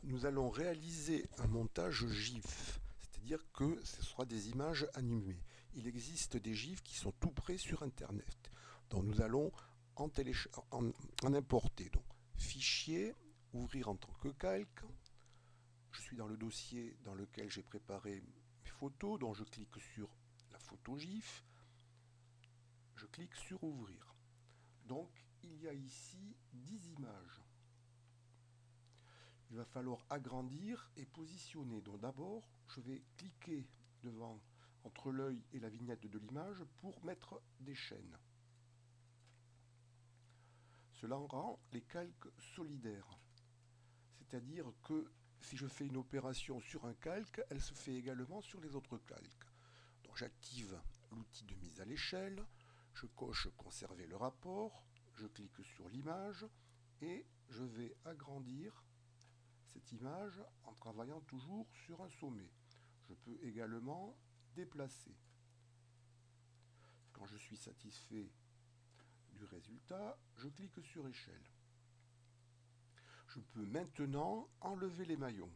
nous allons réaliser un montage GIF, c'est-à-dire que ce sera des images animées. Il existe des GIFs qui sont tout prêts sur Internet, donc nous allons en importer. Donc, fichier, ouvrir en tant que calque. Je suis dans le dossier dans lequel j'ai préparé mes photos, donc je clique sur la photo GIF, je clique sur ouvrir. Donc, il y a ici 10 images. Il va falloir agrandir et positionner. Donc d'abord, je vais cliquer devant, entre l'œil et la vignette de l'image pour mettre des chaînes. Cela rend les calques solidaires. C'est-à-dire que si je fais une opération sur un calque, elle se fait également sur les autres calques. Donc j'active l'outil de mise à l'échelle, je coche conserver le rapport, je clique sur l'image et je vais agrandir cette image en travaillant toujours sur un sommet. Je peux également déplacer. Quand je suis satisfait du résultat, je clique sur échelle. Je peux maintenant enlever les maillons.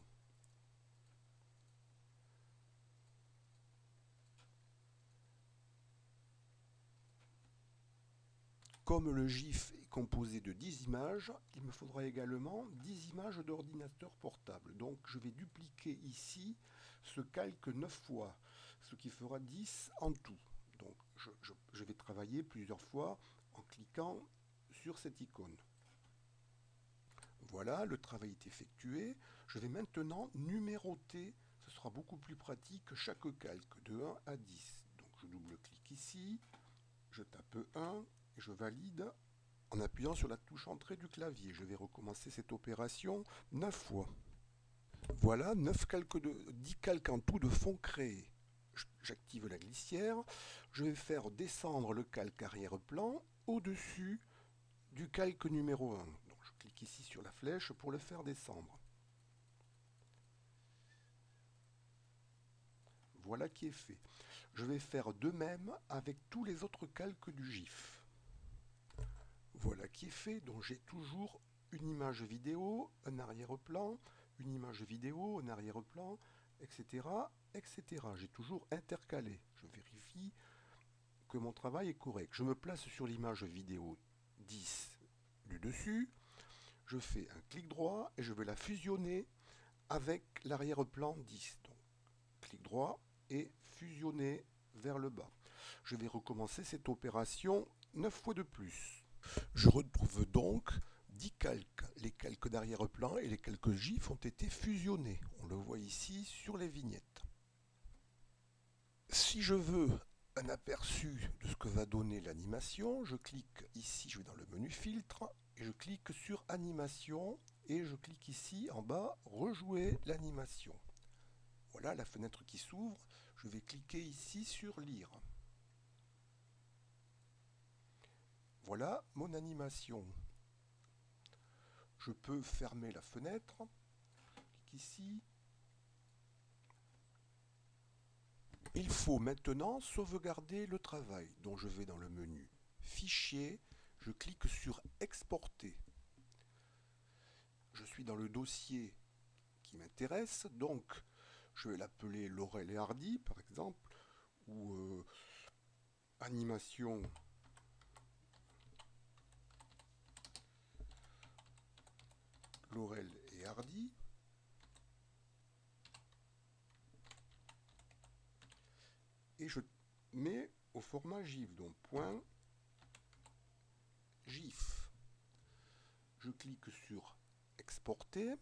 Comme le GIF est composé de 10 images, il me faudra également 10 images d'ordinateur portable. Donc je vais dupliquer ici ce calque 9 fois, ce qui fera 10 en tout. Donc je vais travailler plusieurs fois en cliquant sur cette icône. Voilà, le travail est effectué. Je vais maintenant numéroter. Ce sera beaucoup plus pratique chaque calque de 1 à 10. Donc je double-clique ici, je tape 1 et je valide en appuyant sur la touche entrée du clavier. Je vais recommencer cette opération 9 fois. Voilà, 10 calques en tout de fond créés. J'active la glissière. Je vais faire descendre le calque arrière-plan au-dessus du calque numéro 1. Donc je clique ici sur la flèche pour le faire descendre. Voilà qui est fait. Je vais faire de même avec tous les autres calques du GIF. Voilà qui est fait. Donc j'ai toujours une image vidéo, un arrière-plan, une image vidéo, un arrière-plan, etc., etc. J'ai toujours intercalé. Je vérifie que mon travail est correct. Je me place sur l'image vidéo 10 du dessus. Je fais un clic droit et je vais la fusionner avec l'arrière-plan 10. Donc, clic droit et fusionner vers le bas. Je vais recommencer cette opération 9 fois de plus. Je retrouve donc 10 calques. Les calques d'arrière-plan et les calques GIF ont été fusionnés. On le voit ici sur les vignettes. Si je veux un aperçu de ce que va donner l'animation, je clique ici, je vais dans le menu filtre et je clique sur animation et je clique ici en bas rejouer l'animation. Voilà la fenêtre qui s'ouvre. Je vais cliquer ici sur lire. Voilà mon animation. Je peux fermer la fenêtre. Je clique ici. Il faut maintenant sauvegarder le travail. Donc je vais dans le menu Fichier, je clique sur Exporter. Je suis dans le dossier qui m'intéresse, donc je vais l'appeler Laurel et Hardy par exemple, ou animation Laurel et Hardy. Et je mets au format GIF, donc point GIF. Je clique sur Exporter.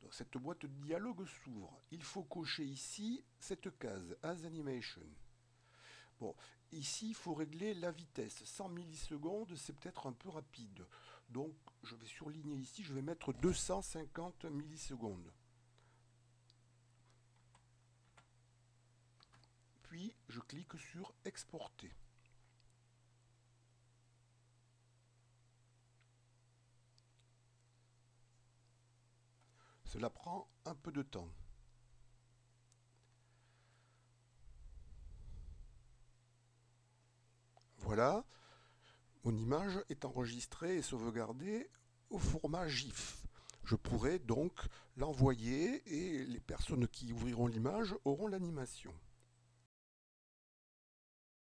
Donc, cette boîte de dialogue s'ouvre. Il faut cocher ici cette case As Animation. Bon, ici, il faut régler la vitesse. 100 millisecondes, c'est peut-être un peu rapide. Donc, je vais surligner ici, je vais mettre 250 millisecondes. Puis, je clique sur Exporter. Cela prend un peu de temps. Voilà, mon image est enregistrée et sauvegardée au format GIF. Je pourrais donc l'envoyer et les personnes qui ouvriront l'image auront l'animation.